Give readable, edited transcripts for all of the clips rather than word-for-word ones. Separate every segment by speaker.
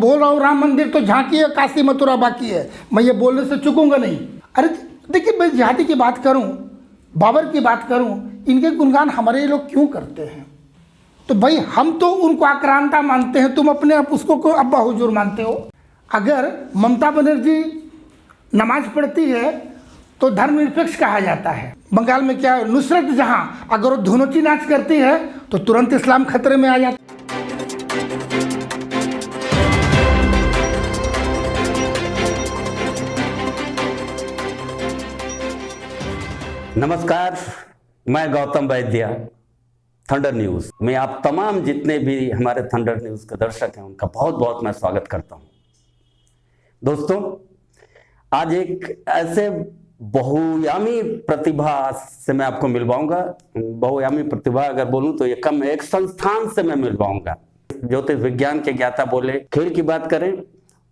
Speaker 1: बोल रहा हूँ राम मंदिर तो झांकी है, काशी मथुरा बाकी है, मैं ये बोलने से चूकूंगा नहीं। अरे देखिए, मैं जिहादी की बात करूँ, बाबर की बात करूँ, इनके गुणगान हमारे लोग क्यों करते हैं? तो भाई हम तो उनको आक्रांता मानते हैं, तुम अपने आप उसको को अब्बा हुजूर मानते हो। अगर ममता बनर्जी नमाज पढ़ती है तो धर्मनिरपेक्ष कहा जाता है। बंगाल में क्या नुसरत जहां अगर वो धुनोची नाच करती है तो तुरंत इस्लाम खतरे में आ जाता है।
Speaker 2: नमस्कार, मैं गौतम वैद्य, थंडर न्यूज में आप तमाम जितने भी हमारे थंडर न्यूज के दर्शक हैं उनका बहुत बहुत मैं स्वागत करता हूं। दोस्तों, आज एक ऐसे बहुआयामी प्रतिभा से मैं आपको मिलवाऊंगा। बहुआयामी प्रतिभा अगर बोलूं तो ये कम है, एक संस्थान से मैं मिलवाऊंगा। ज्योतिष विज्ञान के ज्ञाता बोले, खेल की बात करें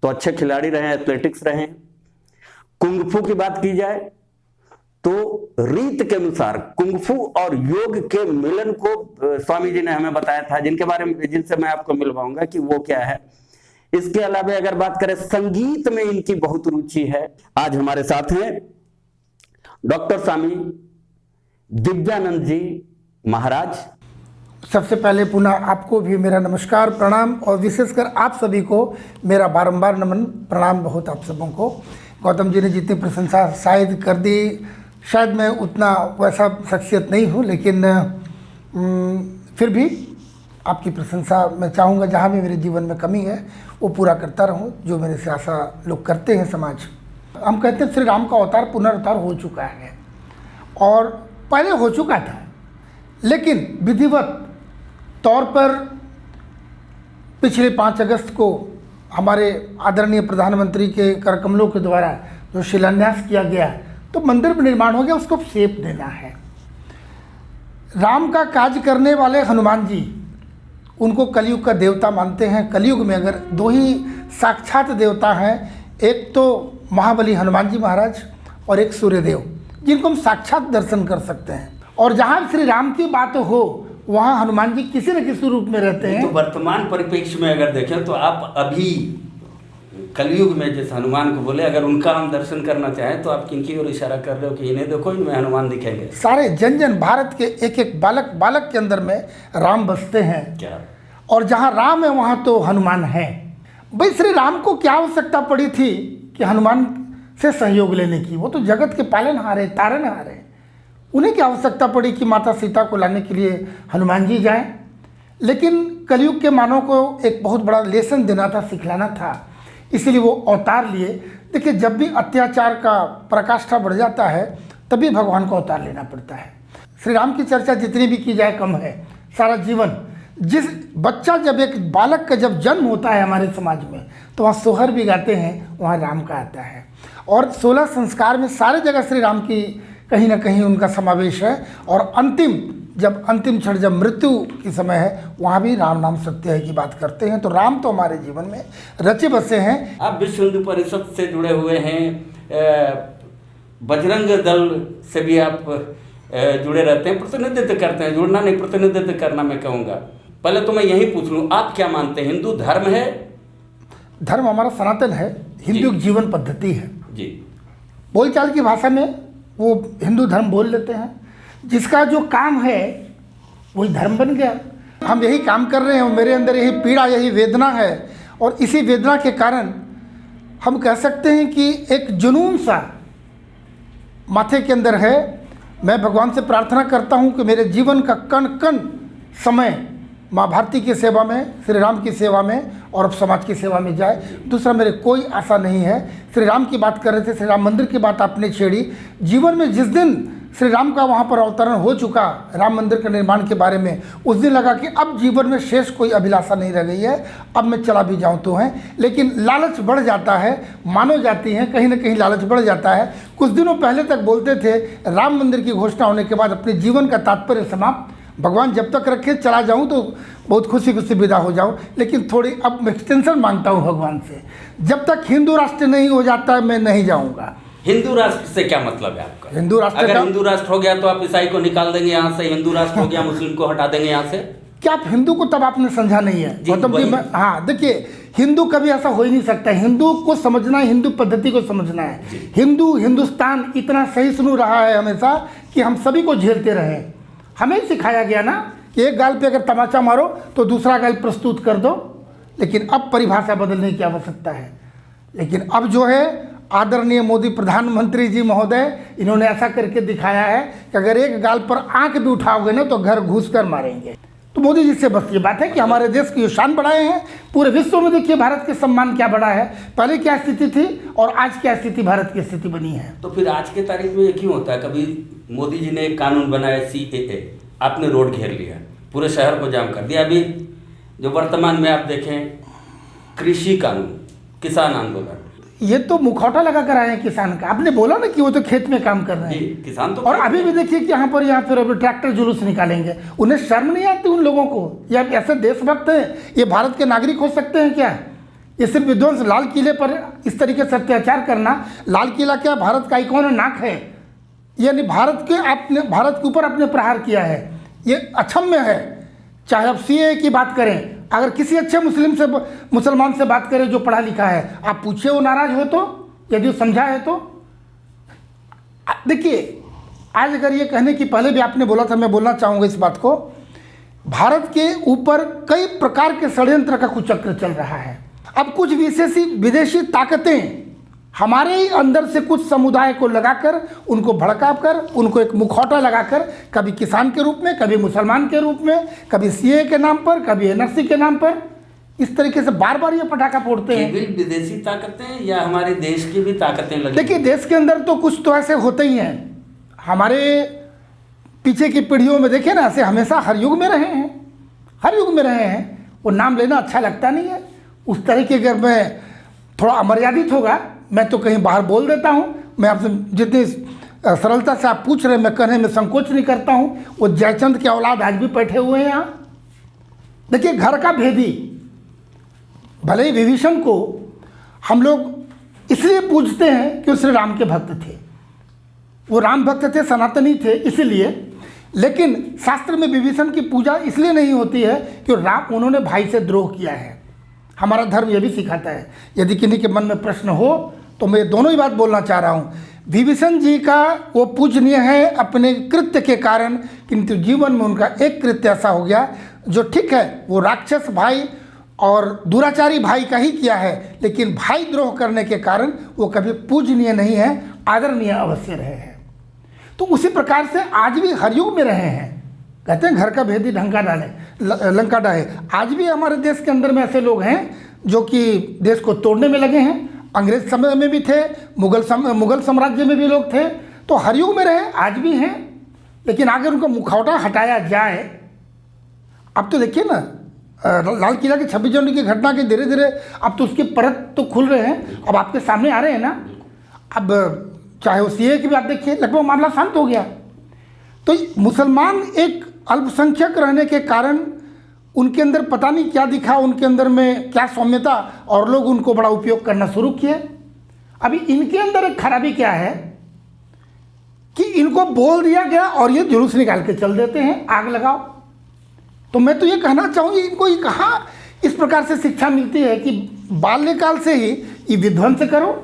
Speaker 2: तो अच्छे खिलाड़ी रहे, एथलेटिक्स रहे। कुंग-फू की बात की जाए तो रीत के अनुसार कुंग-फू और योग के मिलन को स्वामी जी ने हमें बताया था, जिनके बारे में जिनसे मैं आपको मिलवाऊंगा कि वो क्या है। इसके अलावा अगर बात करें, संगीत में इनकी बहुत रुचि है। आज हमारे साथ हैं डॉक्टर स्वामी दिव्यानंद जी महाराज।
Speaker 1: सबसे पहले पुनः आपको भी मेरा नमस्कार, प्रणाम, और विशेषकर आप सभी को मेरा बारंबार नमन, प्रणाम बहुत आप सबों को। गौतम जी ने जितनी प्रशंसा शायद कर दी, शायद मैं उतना वैसा शख्सियत नहीं हूँ, लेकिन फिर भी आपकी प्रशंसा मैं चाहूँगा, जहाँ भी मेरे जीवन में कमी है वो पूरा करता रहूँ, जो मेरे से आशा लोग करते हैं समाज। हम कहते हैं श्री राम का अवतार पुनर्अवतार हो चुका है, और पहले हो चुका था, लेकिन विधिवत तौर पर पिछले 5 अगस्त को हमारे आदरणीय प्रधानमंत्री के करकमलों के द्वारा जो शिलान्यास किया गया, तो मंदिर में निर्माण हो गया, उसको शेप देना है। राम का काज करने वाले हनुमान जी, उनको कलयुग का देवता मानते हैं। कलयुग में अगर 2 ही साक्षात देवता हैं, एक तो महाबली हनुमान जी महाराज और एक सूर्यदेव, जिनको हम साक्षात दर्शन कर सकते हैं। और जहाँ श्री राम की बात हो वहाँ हनुमान जी किसी न किसी रूप में रहते हैं।
Speaker 2: तो वर्तमान परिप्रेक्ष्य में अगर देखें तो आप अभी कलयुग में जैसे हनुमान को बोले, अगर उनका हम दर्शन करना चाहें तो आप किनकी ओर इशारा कर रहे हो कि इन्हें देखो, इनमें हनुमान दिखेंगे?
Speaker 1: सारे जन भारत के एक एक बालक के अंदर में राम बसते हैं।
Speaker 2: क्या? और
Speaker 1: जहाँ राम है वहाँ तो हनुमान है। भाई श्री राम को क्या आवश्यकता पड़ी थी कि हनुमान से सहयोग लेने की? वो तो जगत के पालनहार है, तारनहार है। उन्हें क्या आवश्यकता पड़ी कि माता सीता को लाने के लिए हनुमान जी जाएं? लेकिन कलयुग के मानव को एक बहुत बड़ा लेसन देना था, सिखलाना था, इसीलिए वो अवतार लिए। देखिए, जब भी अत्याचार का पराकाष्ठा बढ़ जाता है तभी भगवान को अवतार लेना पड़ता है। श्री राम की चर्चा जितनी भी की जाए कम है। सारा जीवन, जिस बच्चा जब एक बालक का जब जन्म होता है हमारे समाज में, तो वहाँ सोहर भी गाते हैं, वहाँ राम का आता है। और 16 संस्कार में सारे जगह श्री राम की कहीं ना कहीं उनका समावेश है। और अंतिम क्षण जब मृत्यु की समय है, वहाँ भी राम नाम सत्य है की बात करते हैं। तो राम तो हमारे जीवन में रचे बसे हैं।
Speaker 2: आप विश्व हिंदू परिषद से जुड़े हुए हैं, बजरंग दल से भी आप जुड़े रहते हैं, प्रतिनिधित्व करते हैं। जुड़ना नहीं, प्रतिनिधित्व करना मैं कहूँगा। पहले तो मैं यही पूछ लूँ, आप क्या मानते हैं, हिंदू धर्म है?
Speaker 1: धर्म हमारा सनातन है, हिंदू जीवन पद्धति है
Speaker 2: जी।
Speaker 1: बोलचाल की भाषा में वो हिंदू धर्म बोल लेते हैं। जिसका जो काम है वही धर्म बन गया। हम यही काम कर रहे हैं, मेरे अंदर यही पीड़ा, यही वेदना है, और इसी वेदना के कारण हम कह सकते हैं कि एक जुनून सा माथे के अंदर है। मैं भगवान से प्रार्थना करता हूँ कि मेरे जीवन का कण कण समय माँ भारती की सेवा में, श्री राम की सेवा में और अब समाज की सेवा में जाए। दूसरा मेरे कोई आशा नहीं है। श्री राम की बात कर रहे थे, श्री राम मंदिर की बात आपने छेड़ी। जीवन में जिस दिन श्री राम का वहाँ पर अवतरण हो चुका, राम मंदिर के निर्माण के बारे में, उस दिन लगा कि अब जीवन में शेष कोई अभिलाषा नहीं रह गई है, अब मैं चला भी जाऊँ तो है। लेकिन लालच बढ़ जाता है, मानव जाति है, कहीं ना कहीं लालच बढ़ जाता है। कुछ दिनों पहले तक बोलते थे राम मंदिर की घोषणा होने के बाद अपने जीवन का तात्पर्य समाप्त, भगवान जब तक रखे चला जाऊं तो बहुत खुशी खुशी विदा हो जाऊं। लेकिन थोड़ी अब मैं एक्सटेंशन मांगता हूं भगवान से, जब तक हिंदू राष्ट्र नहीं हो जाता मैं नहीं जाऊंगा।
Speaker 2: हिंदू राष्ट्र से क्या मतलब है आपका?
Speaker 1: हिंदू राष्ट्र
Speaker 2: अगर हिंदू राष्ट्र हो गया तो आप ईसाई को निकाल देंगे यहाँ से, हिंदू राष्ट्र हो गया मुस्लिम को हटा देंगे यहाँ से?
Speaker 1: क्या आप हिंदू को तब आपने समझा नहीं है
Speaker 2: जी,
Speaker 1: गौतम जी?
Speaker 2: वही।
Speaker 1: हाँ देखिए, हिंदू कभी ऐसा हो ही नहीं सकता। हिंदू को समझना है, हिंदू पद्धति को समझना है। हिंदू हिंदुस्तान इतना सहिष्णु रहा है हमेशा कि हम सभी को झेलते रहे। हमें सिखाया गया ना कि एक गाल पे अगर तमाचा मारो तो दूसरा गाल प्रस्तुत कर दो, लेकिन अब परिभाषा बदलने की आवश्यकता है। लेकिन अब जो है आदरणीय मोदी प्रधानमंत्री जी महोदय, इन्होंने ऐसा करके दिखाया है कि अगर एक गाल पर आंख भी उठाओगे ना तो घर घुस कर मारेंगे। तो मोदी जी से बस ये बात है कि हमारे देश की शान बढ़ाए हैं। पूरे विश्व में देखिए भारत के सम्मान क्या बढ़ा है, पहले क्या स्थिति थी और आज क्या स्थिति भारत की स्थिति बनी है।
Speaker 2: तो फिर आज के तारीख में ये क्यों होता है? कभी मोदी जी ने एक कानून बनाया CAA, आपने रोड घेर लिया, पूरे शहर को जाम कर दिया। अभी जो वर्तमान में आप देखें कृषि कानून, किसान आंदोलन,
Speaker 1: ये तो मुखौटा लगा कर आए हैं किसान का। आपने बोला ना कि वो तो खेत में काम कर रहे
Speaker 2: जी,
Speaker 1: हैं
Speaker 2: किसान तो
Speaker 1: और अभी भी देखिए कि यहाँ पर अभी ट्रैक्टर जुलूस निकालेंगे। उन्हें शर्म नहीं आती उन लोगों को? या ऐसे देशभक्त हैं, ये भारत के नागरिक हो सकते हैं क्या? ये सिर्फ विध्वंस, लाल किले पर इस तरीके से अत्याचार करना। लाल किला क्या भारत का आइकॉन नाक है? यानी भारत के ऊपर आपने प्रहार किया है, ये अक्षम्य है। चाहे आप CAA की बात करें, अगर किसी अच्छे मुसलमान से बात करें जो पढ़ा लिखा है, आप पूछिए वो नाराज हो तो, यदि वो समझा है तो। देखिए आज अगर ये कहने की पहले भी आपने बोला था, मैं बोलना चाहूँगा इस बात को, भारत के ऊपर कई प्रकार के षड्यंत्र का कुचक्र चल रहा है। अब कुछ विदेशी ताकतें हमारे ही अंदर से कुछ समुदाय को लगाकर, उनको भड़काकर, उनको एक मुखौटा लगाकर, कभी किसान के रूप में, कभी मुसलमान के रूप में, कभी CAA के नाम पर, कभी NRC के नाम पर, इस तरीके से बार बार ये पटाखा फोड़ते हैं।
Speaker 2: केवल विदेशी ताकतें या हमारे देश की भी ताकतें लगी?
Speaker 1: देखिए देश के अंदर तो कुछ तो ऐसे होते ही हैं। हमारे पीछे की पीढ़ियों में देखिए ना, ऐसे हमेशा हर युग में रहे हैं, हर युग में रहे हैं। वो नाम लेना अच्छा लगता नहीं है उस तरीके के। मैं थोड़ा अमर्यादित होगा, मैं तो कहीं बाहर बोल देता हूँ। मैं आपसे जितनी सरलता से आप पूछ रहे हैं, मैं कहने में संकोच नहीं करता हूँ। वो जयचंद के औलाद आज भी बैठे हुए हैं यहाँ। देखिए घर का भेदी, भले ही विभीषण को हम लोग इसलिए पूजते हैं कि वो श्री राम के भक्त थे, वो राम भक्त थे, सनातनी थे इसलिए। लेकिन शास्त्र में विभीषण की पूजा इसलिए नहीं होती है कि उन्होंने भाई से द्रोह किया है। हमारा धर्म यह भी सिखाता है। यदि किसी के मन में प्रश्न हो तो मैं दोनों ही बात बोलना चाह रहा हूँ। विभीषण जी का वो पूजनीय है अपने कृत्य के कारण, किंतु जीवन में उनका एक कृत्य ऐसा हो गया जो ठीक है, वो राक्षस भाई और दुराचारी भाई का ही किया है, लेकिन भाई द्रोह करने के कारण वो कभी पूजनीय नहीं है, आदरणीय अवश्य रहे हैं। तो उसी प्रकार से आज भी हर युग में रहे हैं। कहते हैं घर का भेदी ढंका डाले लंका डाहे। आज भी हमारे देश के अंदर में ऐसे लोग हैं जो कि देश को तोड़ने में लगे हैं। अंग्रेज समय में भी थे, मुगल साम्राज्य में भी लोग थे, तो हर युग में रहे, आज भी हैं। लेकिन अगर उनका मुखौटा हटाया जाए, अब तो देखिए ना लाल किला की 26 जनवरी की घटना के धीरे धीरे अब तो उसके परत तो खुल रहे हैं, अब आपके सामने आ रहे हैं ना। अब चाहे वो CAA की भी आप देखिए, लगभग मामला शांत हो गया। तो मुसलमान एक अल्पसंख्यक रहने के कारण उनके अंदर पता नहीं क्या दिखा, उनके अंदर में क्या सौम्यता, और लोग उनको बड़ा उपयोग करना शुरू किए। अभी इनके अंदर एक खराबी क्या है कि इनको बोल दिया गया और ये जुलूस निकाल के चल देते हैं, आग लगाओ। तो मैं तो ये कहना चाहूँगी, इनको ये कहाँ इस प्रकार से शिक्षा मिलती है कि बाल्यकाल से ही ये विध्वंस करो।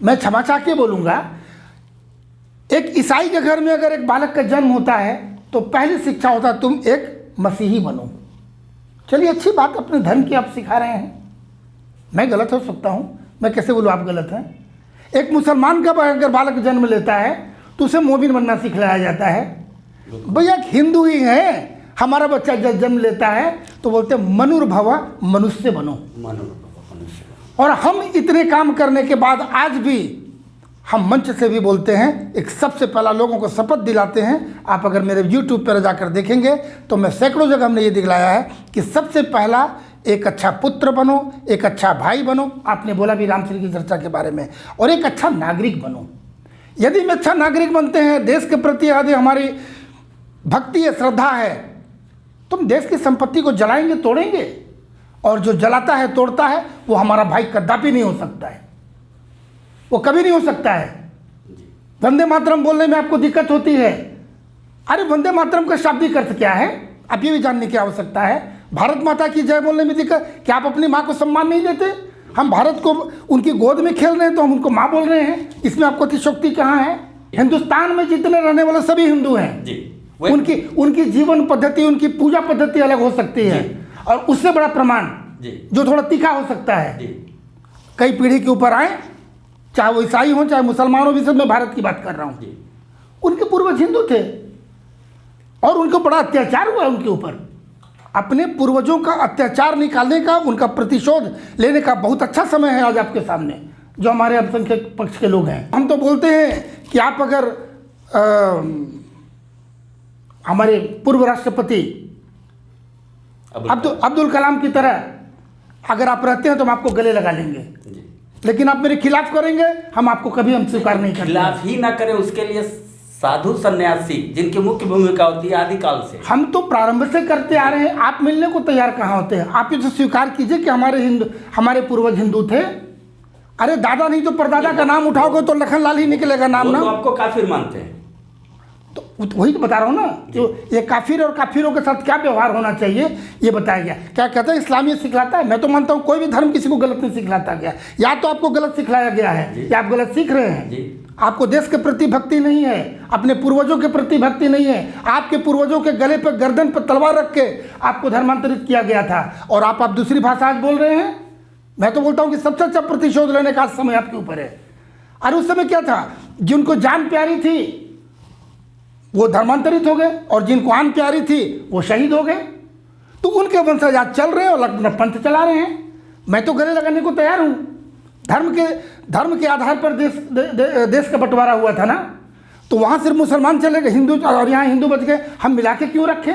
Speaker 1: मैं क्षमा चाह के बोलूँगा, एक ईसाई के घर में अगर एक बालक का जन्म होता है तो पहली शिक्षा होता है तुम एक मसीही बनो। चलिए अच्छी बात, अपने धर्म की आप सिखा रहे हैं। मैं गलत हो सकता हूँ, मैं कैसे बोलूँ आप गलत हैं। एक मुसलमान का अगर बालक जन्म लेता है तो उसे मोमिन बनना सिखलाया जाता है। भैया हिंदू ही है, हमारा बच्चा जब जन्म लेता है तो बोलते हैं मनुर्भव, मनुष्य बनो। और हम इतने काम करने के बाद आज भी हम मंच से भी बोलते हैं, एक सबसे पहला लोगों को शपथ दिलाते हैं। आप अगर मेरे YouTube पर जाकर देखेंगे तो मैं सैकड़ों जगह हमने ये दिखलाया है कि सबसे पहला एक अच्छा पुत्र बनो, एक अच्छा भाई बनो। आपने बोला भी रामचंद्र की चर्चा के बारे में, और एक अच्छा नागरिक बनो। यदि हम अच्छा नागरिक बनते हैं, देश के प्रति यदि हमारी भक्ति है, श्रद्धा है, तो हम देश की संपत्ति को जलाएंगे, तोड़ेंगे। और जो जलाता है, तोड़ता है, वो हमारा भाई कदापि नहीं हो सकता है, वो कभी नहीं हो सकता है। वंदे मातरम बोलने में आपको दिक्कत होती है। अरे वंदे मातरम का शाब्दिक अर्थ क्या है? अब ये भी जानने की आवश्यकता है, भारत माता की जय बोलने में दिक्कत, क्या आप अपनी माँ को सम्मान नहीं देते? हम भारत को उनकी गोद में खेल रहे हैं तो हम उनको माँ बोल रहे हैं, इसमें आपको अतिशयोक्ति कहाँ है? हिंदुस्तान में जितने रहने वाले सभी हिंदू हैं
Speaker 2: जी,
Speaker 1: उनकी जीवन पद्धति, उनकी पूजा पद्धति अलग हो सकती है, और उससे बड़ा प्रमाण जो थोड़ा तीखा हो सकता है, कई पीढ़ी के ऊपर आए, चाहे वो ईसाई हो चाहे मुसलमान हो, भी सब मैं भारत की बात कर रहा हूँ, उनके पूर्वज हिंदू थे और उनको बड़ा अत्याचार हुआ उनके ऊपर। अपने पूर्वजों का अत्याचार निकालने का, उनका प्रतिशोध लेने का बहुत अच्छा समय है आज आपके सामने, जो हमारे अल्पसंख्यक पक्ष के लोग हैं। हम तो बोलते हैं कि आप अगर हमारे पूर्व राष्ट्रपति अब्दुल कलाम की तरह अगर आप रहते हैं तो हम आपको गले लगा लेंगे, लेकिन आप मेरे खिलाफ करेंगे, हम आपको कभी हम स्वीकार नहीं करेंगे।
Speaker 2: खिलाफ ही ना करें, उसके लिए साधु सन्यासी जिनकी मुख्य भूमिका होती है आदिकाल से, हम
Speaker 1: तो प्रारंभ से करते आ रहे हैं। आप मिलने को तैयार कहाँ होते हैं? आप ये तो स्वीकार कीजिए कि हमारे पूर्वज हिंदू थे। अरे दादा नहीं तो परदादा का नाम उठाओगे तो लखनलाल ही निकलेगा नाम ना।
Speaker 2: तो आपको काफिर मानते हैं,
Speaker 1: तो वही तो बता रहा हूँ ना, जो ये काफिर और काफिरों के साथ क्या व्यवहार होना चाहिए ये बताया गया। क्या कहते हैं इस्लाम ये सिखलाता है? मैं तो मानता हूँ कोई भी धर्म किसी को गलत नहीं सिखलाता गया, या तो आपको गलत सिखलाया गया है या आप गलत सीख रहे हैं। आपको देश के प्रति भक्ति नहीं है, अपने पूर्वजों के प्रति भक्ति नहीं है। आपके पूर्वजों के गले पर गर्दन पर तलवार रख के आपको धर्मांतरित किया गया था, और आप दूसरी भाषा आज बोल रहे हैं। मैं तो बोलता हूँ कि सबसे अच्छा प्रतिशोध लेने का समय आपके ऊपर है। अरे उस समय क्या था, जिनको जान प्यारी थी वो धर्मांतरित हो गए, और जिनको आन प्यारी थी वो शहीद हो गए। तो उनके वंशज आज चल रहे हैं और अपना पंथ चला रहे हैं। मैं तो गले लगाने को तैयार हूँ। धर्म के आधार पर देश का बंटवारा हुआ था ना, तो वहाँ सिर्फ मुसलमान चले गए, हिंदू, और यहाँ हिंदू बच गए। हम मिला के क्यों रखें?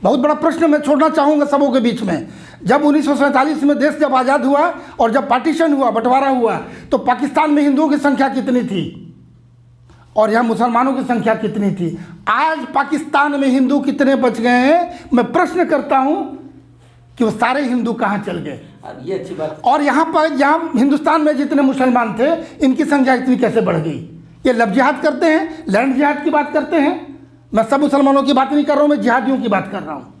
Speaker 1: बहुत बड़ा प्रश्न मैं छोड़ना चाहूँगा सबों के बीच में। जब 1947 में देश जब आज़ाद हुआ और जब पार्टीशन हुआ, बंटवारा हुआ, तो पाकिस्तान में हिंदुओं की संख्या कितनी थी और यहाँ मुसलमानों की संख्या कितनी थी? आज पाकिस्तान में हिंदू कितने बच गए हैं? मैं प्रश्न करता हूँ कि वो सारे हिंदू कहाँ चल गए?
Speaker 2: ये अच्छी बात।
Speaker 1: और यहाँ हिंदुस्तान में जितने मुसलमान थे, इनकी संख्या इतनी कैसे बढ़ गई? ये लव जिहाद करते हैं, लैंड जिहाद की बात करते हैं। मैं सब मुसलमानों की बात नहीं कर रहा हूँ, मैं जिहादियों की बात कर रहा हूँ।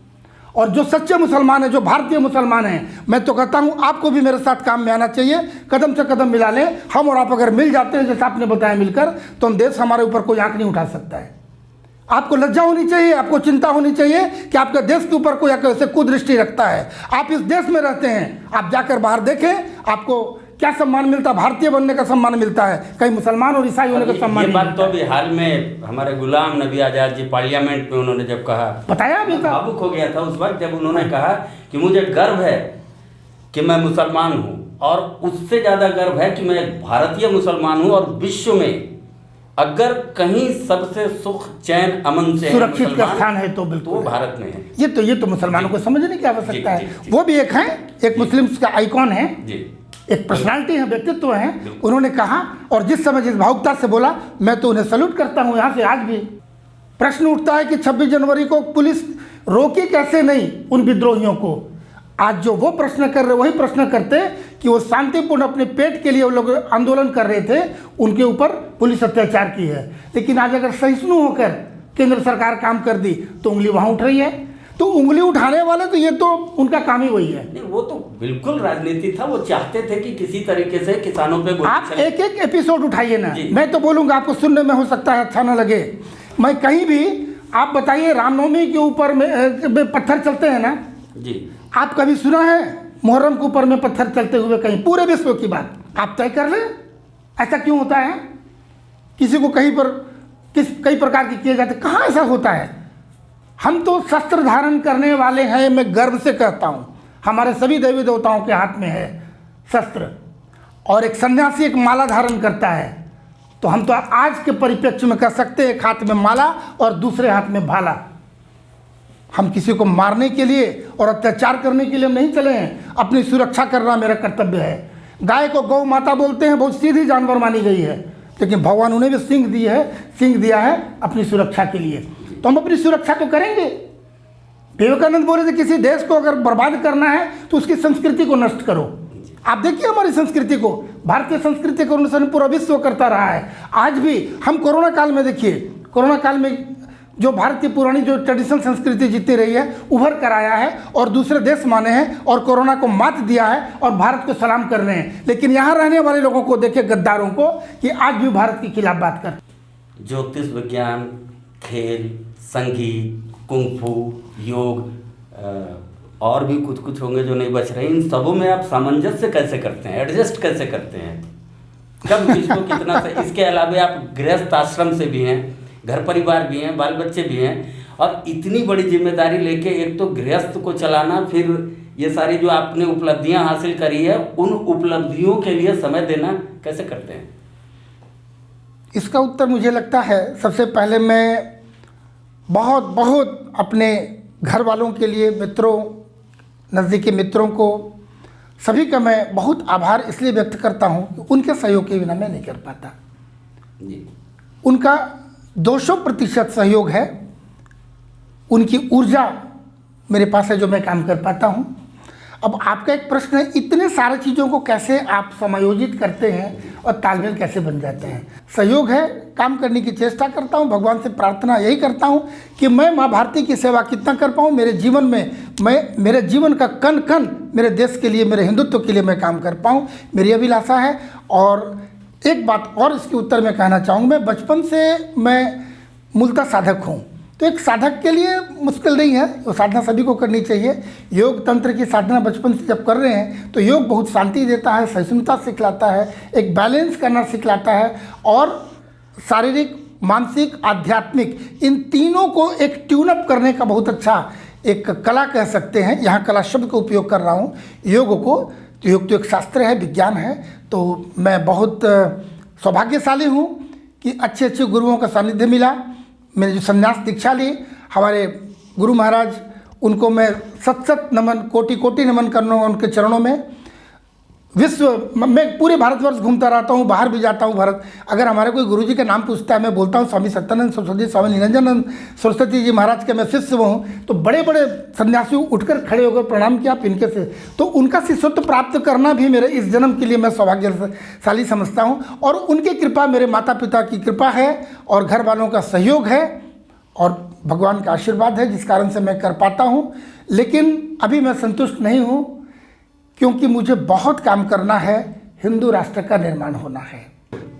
Speaker 1: और जो सच्चे मुसलमान हैं, जो भारतीय मुसलमान हैं, मैं तो कहता हूँ आपको भी मेरे साथ काम में आना चाहिए। कदम से कदम मिला लें। हम और आप अगर मिल जाते हैं जैसे आपने बताया मिलकर, तो हम देश हमारे ऊपर कोई आंख नहीं उठा सकता है। आपको लज्जा होनी चाहिए, आपको चिंता होनी चाहिए कि आपके देश के ऊपर कोई कैसे कुदृष्टि रखता है। आप इस देश में रहते हैं, आप जाकर बाहर देखें आपको क्या सम्मान मिलता है। भारतीय बनने का सम्मान मिलता है, कहीं मुसलमान और ईसाई होने का सम्मान नहीं।
Speaker 2: ये बात तो अभी हाल में हमारे गुलाम नबी आज़ाद जी पार्लियामेंट में उन्होंने जब कहा,
Speaker 1: बताया अभी था,
Speaker 2: भावुक हो गया था उस वक्त जब उन्होंने कहा कि मुझे गर्व है कि मैं मुसलमान हूँ, और उससे ज़्यादा गर्व है कि मैं भारतीय मुसलमान हूँ, और विश्व में अगर कहीं सबसे सुख चैन अमन से
Speaker 1: सुरक्षित का स्थान है तो बिल्कुल
Speaker 2: वो भारत में है।
Speaker 1: ये तो मुसलमानों को समझने की आवश्यकता है। वो भी एक है, एक मुस्लिम का आइकॉन है, एक पर्सनालिटी है, व्यक्तित्व है। उन्होंने कहा, और जिस समय जिस भावुकता से बोला, मैं तो उन्हें सैल्यूट करता हूँ। यहाँ से आज भी प्रश्न उठता है कि 26 जनवरी को पुलिस रोकी कैसे नहीं उन विद्रोहियों को। आज जो वो प्रश्न कर रहे, वही प्रश्न करते कि वो शांतिपूर्ण अपने पेट के लिए वो लोग आंदोलन कर रहे थे, उनके ऊपर पुलिस अत्याचार की है। लेकिन आज अगर सहिष्णु होकर केंद्र सरकार काम कर दी तो उंगली वहाँ उठ रही है। तो उंगली उठाने वाले तो ये तो उनका काम ही वही है।
Speaker 2: नहीं, वो तो बिल्कुल राजनीति था। वो चाहते थे कि किसी तरीके से किसानों पे
Speaker 1: आप एक एक एपिसोड उठाइए ना। मैं तो बोलूँगा, आपको सुनने में हो सकता है अच्छा ना लगे। मैं कहीं भी आप बताइए, रामनवमी के ऊपर में पत्थर चलते हैं ना
Speaker 2: जी, आप
Speaker 1: कभी सुना है मुहर्रम के ऊपर में पत्थर चलते हुए? कहीं पूरे विश्व की बात आप तय कर लें। ऐसा क्यों होता है? किसी को कहीं पर कई प्रकार के किए जाते, कहाँ ऐसा होता है? हम तो शस्त्र धारण करने वाले हैं। मैं गर्व से कहता हूँ हमारे सभी देवी देवताओं के हाथ में है शस्त्र, और एक सन्यासी एक माला धारण करता है। तो हम तो आज के परिप्रेक्ष्य में कह सकते हैं, एक हाथ में माला और दूसरे हाथ में भाला। हम किसी को मारने के लिए और अत्याचार करने के लिए हम नहीं चले हैं। अपनी सुरक्षा करना मेरा कर्तव्य है। गाय को गौ माता बोलते हैं, बहुत सीधी जानवर मानी गई है, लेकिन भगवान उन्हें भी सिंह दिया है अपनी सुरक्षा के लिए। तो हम अपनी सुरक्षा तो करेंगे। विवेकानंद बोले थे किसी देश को अगर बर्बाद करना है तो उसकी संस्कृति को नष्ट करो। आप देखिए हमारी संस्कृति को, भारतीय संस्कृति को अनुसरण पूरा विश्व करता रहा है। आज भी हम कोरोना काल में देखिए, कोरोना काल में जो भारत की पुरानी जो ट्रेडिशनल संस्कृति जितनी रही है उभर कर आया है और दूसरे देश माने हैं और कोरोना को मात दिया है और भारत को सलाम कर रहे हैं। लेकिन यहाँ रहने वाले लोगों को देखे, गद्दारों को, कि आज भी भारत के खिलाफ बात कर।
Speaker 2: ज्योतिष विज्ञान, खेल, संगीत, कुंफू, योग और भी कुछ कुछ होंगे जो नहीं बच रहे, इन सबों में आप सामंजस्य कैसे करते हैं, एडजस्ट कैसे करते हैं, कब किसको कितना से? इसके अलावा आप गृहस्थ आश्रम से भी हैं, घर परिवार भी हैं, बाल बच्चे भी हैं, और इतनी बड़ी जिम्मेदारी लेके एक तो गृहस्थ को चलाना, फिर ये सारी जो आपने उपलब्धियां हासिल करी है उन उपलब्धियों के लिए समय देना कैसे करते हैं?
Speaker 1: इसका उत्तर मुझे लगता है सबसे पहले मैं बहुत बहुत अपने घर वालों के लिए, मित्रों, नज़दीकी मित्रों को, सभी का मैं बहुत आभार इसलिए व्यक्त करता हूँ कि उनके सहयोग के बिना मैं नहीं कर पाता।
Speaker 2: जी।
Speaker 1: उनका 200% सहयोग है, उनकी ऊर्जा मेरे पास है जो मैं काम कर पाता हूँ। अब आपका एक प्रश्न है, इतने सारे चीज़ों को कैसे आप समायोजित करते हैं और तालमेल कैसे बन जाते हैं? सहयोग है, काम करने की चेष्टा करता हूँ, भगवान से प्रार्थना यही करता हूँ कि मैं माँ भारती की सेवा कितना कर पाऊँ मेरे जीवन में, मैं मेरे जीवन का कण कण मेरे देश के लिए, मेरे हिंदुत्व के लिए मैं काम कर पाऊँ, मेरी अभिलाषा है। और एक बात और इसके उत्तर में कहना चाहूँगा, मैं बचपन से मैं मूलतः साधक हूँ, तो एक साधक के लिए मुश्किल नहीं है, वो साधना सभी को करनी चाहिए। योग तंत्र की साधना बचपन से जब कर रहे हैं तो योग बहुत शांति देता है, सहिष्णुता सिखलाता है, एक बैलेंस करना सिखलाता है, और शारीरिक, मानसिक, आध्यात्मिक इन तीनों को एक ट्यूनअप करने का बहुत अच्छा एक कला कह सकते हैं। यहाँ कला शब्द का उपयोग कर रहा हूँ योग को। तो योग तो एक शास्त्र है, विज्ञान है। तो मैं बहुत सौभाग्यशाली हूँ कि अच्छे अच्छे गुरुओं का सानिध्य मिला। मैंने जो संन्यास दीक्षा ली, हमारे गुरु महाराज, उनको मैं सत सत नमन, कोटि कोटि नमन करना उनके चरणों में। मैं पूरे भारतवर्ष घूमता रहता हूँ, बाहर भी जाता हूँ भारत। अगर हमारे कोई गुरुजी का नाम पूछता है, मैं बोलता हूँ स्वामी सत्यानंद सरस्वती, स्वामी निरंजन सरस्वती जी महाराज के मैं शिष्य हूँ, तो बड़े बड़े सन्यासी उठकर खड़े होकर प्रणाम किया आप इनके से। तो उनका शिष्यत्व प्राप्त करना भी मेरे इस जन्म के लिए मैं सौभाग्यशाली समझता हूँ। और उनकी कृपा, मेरे माता पिता की कृपा है और घर वालों का सहयोग है और भगवान का आशीर्वाद है, जिस कारण से मैं कर पाता हूँ। लेकिन अभी मैं संतुष्ट नहीं हूँ, क्योंकि मुझे बहुत काम करना है, हिंदू राष्ट्र का निर्माण होना है।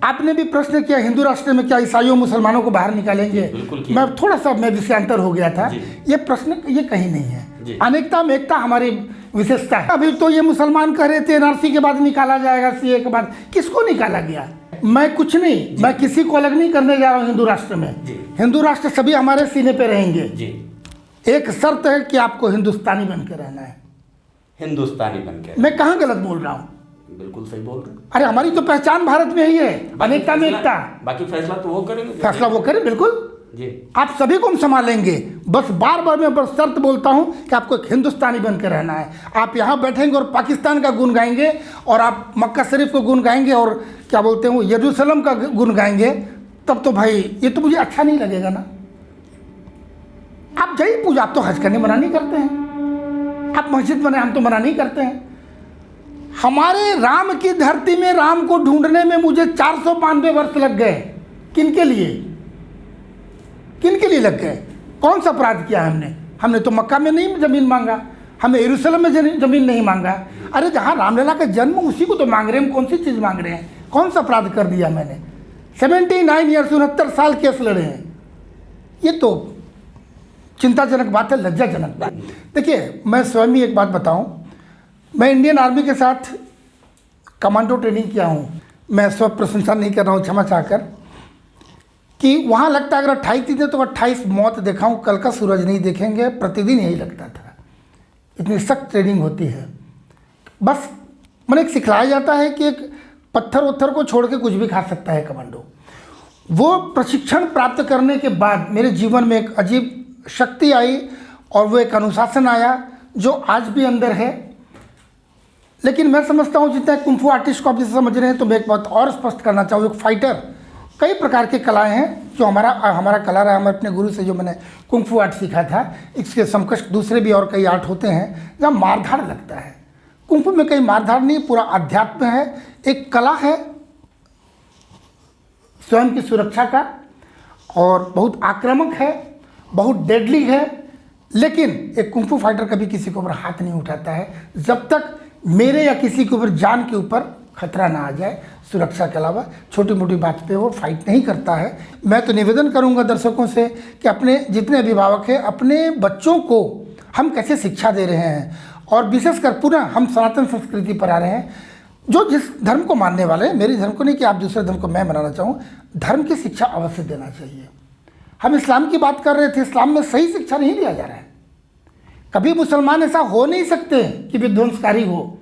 Speaker 1: आपने भी प्रश्न किया, हिंदू राष्ट्र में क्या ईसाइयों मुसलमानों को बाहर निकालेंगे? मैं थोड़ा सा मैं विषयांतर हो गया था। ये प्रश्न ये कहीं नहीं है। अनेकता में एकता हमारी विशेषता है। अभी तो ये मुसलमान कह रहे थे एनआरसी के बाद निकाला जाएगा, सीए के बाद। किसको निकाला गया? मैं कुछ नहीं, मैं किसी को अलग नहीं करने जा रहा हूँ हिंदू राष्ट्र में। हिंदू राष्ट्र सभी हमारे सीने पे रहेंगे। एक शर्त है कि आपको हिंदुस्तानी बनकर रहना है।
Speaker 2: हिंदुस्तानी बनकर? मैं
Speaker 1: कहाँ गलत बोल रहा हूँ?
Speaker 2: बिल्कुल सही बोल रहे हैं।
Speaker 1: अरे हमारी तो पहचान भारत में ही है, अनेकता में एकता।
Speaker 2: बाकी फैसला तो वो करेंगे।
Speaker 1: फैसला वो करें, बिल्कुल
Speaker 2: जी।
Speaker 1: आप सभी को हम संभालेंगे। बस बार बार मैं बस शर्त बोलता हूँ कि आपको एक हिंदुस्तानी बनकर रहना है। आप यहाँ बैठेंगे और पाकिस्तान का गुण गाएंगे, और आप मक्का शरीफ को गुण गाएंगे, और क्या बोलते हैं यरूशलेम का गुण गाएंगे, तब तो भाई ये तो मुझे अच्छा नहीं लगेगा ना। आप जय पूजा, आप तो हज करने मना नहीं करते हैं, आप मस्जिद बने, हम तो मना नहीं करते हैं। हमारे राम की धरती में राम को ढूंढने में मुझे 492 वर्ष लग गए। किनके लिए, किनके लिए लग गए? कौन सा अपराध किया हमने? हमने तो मक्का में नहीं जमीन मांगा, हमने यरूशलेम में जमीन नहीं मांगा। अरे जहाँ रामलला का जन्म उसी को तो मांग रहे हैं, हम कौन सी चीज़ मांग रहे हैं? कौन सा अपराध कर दिया मैंने? 79 ईयर्स 69 साल केस लड़े हैं। ये तो चिंताजनक बात है, लज्जाजनक बात। देखिए मैं स्वयं ही एक बात बताऊं, मैं इंडियन आर्मी के साथ कमांडो ट्रेनिंग किया हूं। मैं स्व प्रशंसा नहीं कर रहा हूं, क्षमा चाहकर, कि वहां लगता है अगर 28 दिन तो 28 मौत देखा हूं, कल का सूरज नहीं देखेंगे, प्रतिदिन यही लगता था। इतनी सख्त ट्रेनिंग होती है। बस मैंने एक सिखलाया जाता है कि एक पत्थर वत्थर को छोड़ के कुछ भी खा सकता है कमांडो। वो प्रशिक्षण प्राप्त करने के बाद मेरे जीवन में एक अजीब शक्ति आई और वो एक अनुशासन आया जो आज भी अंदर है। लेकिन मैं समझता हूँ जितना कुंफू आर्टिस्ट को आप जिसे समझ रहे हैं, तो मैं एक बात और स्पष्ट करना चाहूँ। एक फाइटर, कई प्रकार के कलाएं हैं जो हमारा कला रहा है। मैं अपने गुरु से जो मैंने कुंफू आर्ट सीखा था, इसके समकक्ष दूसरे भी और कई आर्ट होते हैं जहाँ मारधाड़ लगता है। कुंफू में कई मारधाड़ नहीं, पूरा अध्यात्म है, एक कला है स्वयं की सुरक्षा का, और बहुत आक्रामक है। बहुत डेडली है, लेकिन एक कुंफू फाइटर कभी किसी के ऊपर हाथ नहीं उठाता है जब तक मेरे या किसी के ऊपर जान के ऊपर खतरा ना आ जाए। सुरक्षा के अलावा छोटी मोटी बात पे वो फाइट नहीं करता है। मैं तो निवेदन करूंगा दर्शकों से कि अपने जितने अभिभावक हैं, अपने बच्चों को हम कैसे शिक्षा दे रहे हैं, और विशेषकर पुनः हम सनातन संस्कृति पर आ रहे हैं। जो जिस धर्म को मानने वाले हैं, मेरे धर्म को नहीं कि आप दूसरे धर्म को मैं मनाना चाहूँ, धर्म की शिक्षा अवश्य देना चाहिए। हम इस्लाम की बात कर रहे थे, इस्लाम में सही शिक्षा नहीं दिया जा रहा है। कभी मुसलमान ऐसा हो नहीं सकते कि विध्वंसकारी हो।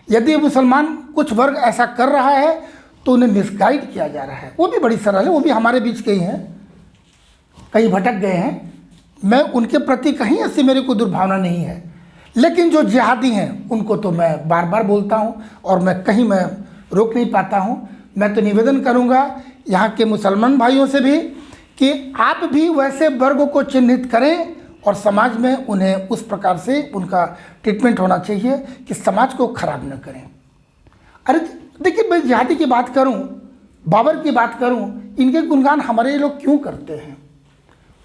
Speaker 1: यदि मुसलमान कुछ वर्ग ऐसा कर रहा है तो उन्हें मिसगाइड किया जा रहा है। वो भी बड़ी सरल है, वो भी हमारे बीच के ही हैं, कहीं भटक गए हैं। मैं उनके प्रति कहीं ऐसी मेरे को दुर्भावना नहीं है, लेकिन जो जिहादी हैं उनको तो मैं बार बार बोलता हूँ और मैं रोक नहीं पाता हूँ। मैं तो निवेदन करूँगा यहाँ के मुसलमान भाइयों से भी कि आप भी वैसे वर्गों को चिन्हित करें और समाज में उन्हें उस प्रकार से उनका ट्रीटमेंट होना चाहिए कि समाज को खराब न करें। अरे देखिए, मैं जिहादी की बात करूं, बाबर की बात करूं, इनके गुणगान हमारे लोग क्यों करते हैं?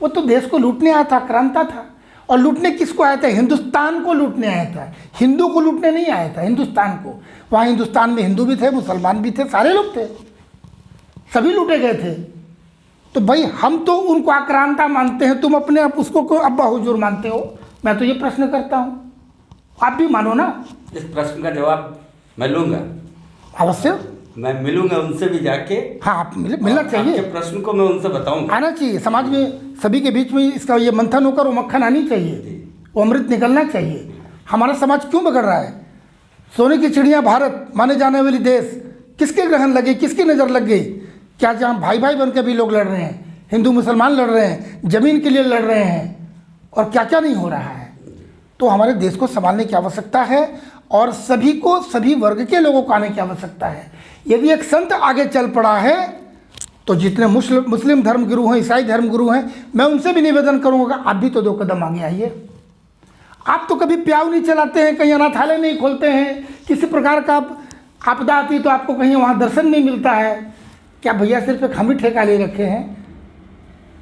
Speaker 1: वो तो देश को लूटने आया था, क्रांता था। और लूटने किसको आया था? हिंदुस्तान को लूटने आया था, हिंदू को लूटने नहीं आया था, हिंदुस्तान को। वहाँ हिंदुस्तान में हिंदू भी थे, मुसलमान भी थे, सारे लोग थे, सभी लूटे गए थे। तो भाई हम तो उनको आक्रांता मानते हैं, तुम अपने आप उसको को अब्बा हुजूर मानते हो? मैं तो ये प्रश्न करता हूँ, आप भी मानो ना।
Speaker 2: इस प्रश्न का जवाब मैं लूंगा,
Speaker 1: अवश्य
Speaker 2: मैं मिलूंगा उनसे भी जाके।
Speaker 1: हाँ, आप मिलना चाहिए।
Speaker 2: आपके प्रश्न को मैं उनसे बताऊंगा,
Speaker 1: आना चाहिए समाज में, सभी के बीच में इसका ये मंथन होकर वो मक्खन आनी चाहिए, वो अमृत निकलना चाहिए। हमारा समाज क्यों बिगड़ रहा है? सोने की चिड़िया भारत माने जाने वाली देश किसके ग्रहण लगे, किसकी नज़र लग गई? क्या जहाँ भाई भाई बन के भी लोग लड़ रहे हैं, हिंदू मुसलमान लड़ रहे हैं, ज़मीन के लिए लड़ रहे हैं, और क्या क्या नहीं हो रहा है। तो हमारे देश को संभालने की आवश्यकता है और सभी को, सभी वर्ग के लोगों को आने की आवश्यकता है। यदि एक संत आगे चल पड़ा है तो जितने मुस्लिम धर्मगुरु हैं, ईसाई धर्मगुरु हैं, मैं उनसे भी निवेदन करूँगा, आप भी तो 2 कदम आगे आइए। आप तो कभी प्याऊ नहीं चलाते हैं, कहीं अनाथालय नहीं खोलते हैं, किसी प्रकार का आपदा आती तो आपको कहीं वहाँ दर्शन नहीं मिलता है। क्या भैया सिर्फ एक हम ही ठेका ले रखे हैं?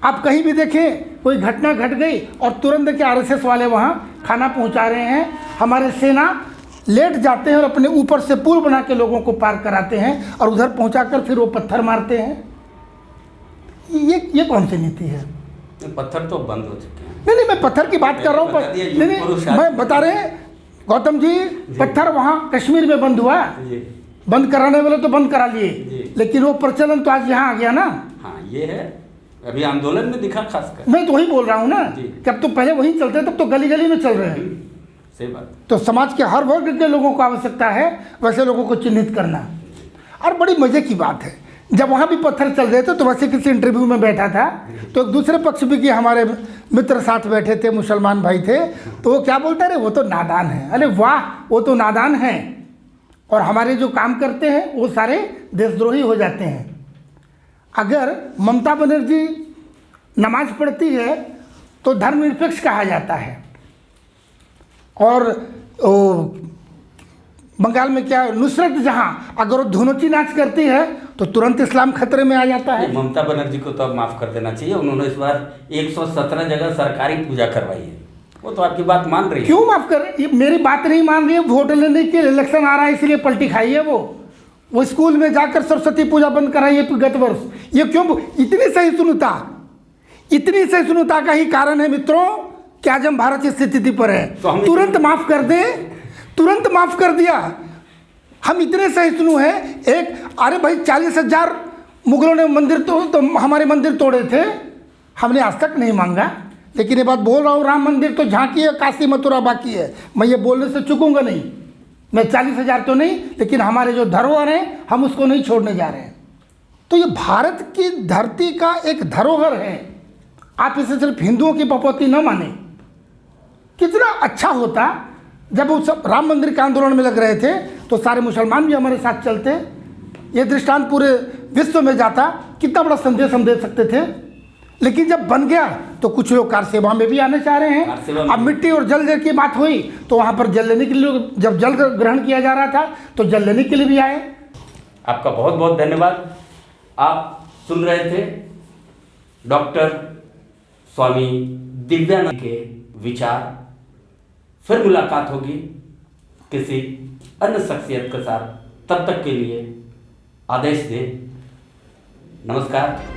Speaker 1: आप कहीं भी देखें कोई घटना घट गई और तुरंत के आरएसएस वाले वहाँ खाना पहुँचा रहे हैं, हमारे सेना लेट जाते हैं और अपने ऊपर से पुल बना के लोगों को पार कराते हैं और उधर पहुँचाकर फिर वो पत्थर मारते हैं। ये कौन सी नीति है?
Speaker 2: पत्थर तो बंद हो चुके हैं।
Speaker 1: नहीं, मैं पत्थर की बात कर रहा हूँ। नहीं, मैं बता रहे हैं गौतम जी, पत्थर वहाँ कश्मीर में बंद हुआ, बंद कराने वाले तो बंद करा लिए, लेकिन वो प्रचलन तो आज यहाँ आ गया ना।
Speaker 2: हाँ, ये है, अभी आंदोलन में दिखा खासकर।
Speaker 1: मैं तो वही बोल रहा हूँ ना कि अब तो पहले वही चलते, तब तो गली गली में चल रहे हैं।
Speaker 2: सही बात।
Speaker 1: तो समाज के हर वर्ग के लोगों को आवश्यकता है वैसे लोगों को चिन्हित करना। और बड़ी मजे की बात है, जब वहाँ भी पत्थर चल रहे थे तो वैसे किसी इंटरव्यू में बैठा था तो एक दूसरे पक्ष भी के हमारे मित्र साथ बैठे थे, मुसलमान भाई थे, तो वो क्या बोलते रहे, वो तो नादान है। अरे वाह, वो तो नादान है और हमारे जो काम करते हैं वो सारे देशद्रोही हो जाते हैं। अगर ममता बनर्जी नमाज पढ़ती है तो धर्मनिरपेक्ष कहा जाता है, और बंगाल में क्या नुसरत जहाँ अगर वो धुनोची नाच करती है तो तुरंत इस्लाम खतरे में आ जाता है।
Speaker 2: ममता बनर्जी को तो अब माफ़ कर देना चाहिए, उन्होंने इस बार 117 जगह सरकारी पूजा करवाई है, वो तो आपकी बात मान रही है।
Speaker 1: क्यों माफ़ कर? ये मेरी बात नहीं मान रही है, वोट लेने के इलेक्शन आ रहा है इसलिए पलटी खाई है वो स्कूल में जाकर सरस्वती पूजा बंद कराई है गत वर्ष। ये क्यों? इतनी सहिष्णुता का ही कारण है मित्रों कि आज हम भारत इस स्थिति पर है। तुरंत माफ़ कर दें, तुरंत माफ़ कर दिया। हम इतने सहिष्णु हैं। अरे भाई 40,000 मुगलों ने मंदिर तो हमारे मंदिर तोड़े थे, हमने आज तक नहीं मांगा, लेकिन ये बात बोल रहा हूँ, राम मंदिर तो झांकी है, काशी मथुरा बाकी है, मैं ये बोलने से चूकूंगा नहीं। मैं 40,000 तो नहीं, लेकिन हमारे जो धरोहर हैं हम उसको नहीं छोड़ने जा रहे हैं। तो ये भारत की धरती का एक धरोहर है, आप इसे सिर्फ हिंदुओं की पपौती न माने। कितना अच्छा होता जब वो सब राम मंदिर के आंदोलन में लग रहे थे तो सारे मुसलमान भी हमारे साथ चलते, ये दृष्टांत पूरे विश्व में जाता, कितना बड़ा संदेश हम दे सकते थे। लेकिन जब बन गया तो कुछ लोग कार सेवा में भी आने चाह रहे हैं। अब मिट्टी और जल की बात हुई तो वहाँ पर जल लेने के लिए, जब जल ग्रहण किया जा रहा था तो जल लेने के लिए भी आए।
Speaker 2: आपका बहुत बहुत धन्यवाद। आप सुन रहे थे डॉक्टर स्वामी दिव्यानंद के विचार। फिर मुलाकात होगी किसी अन्य शख्सियत के साथ, तब तक के लिए आदेश दें। नमस्कार।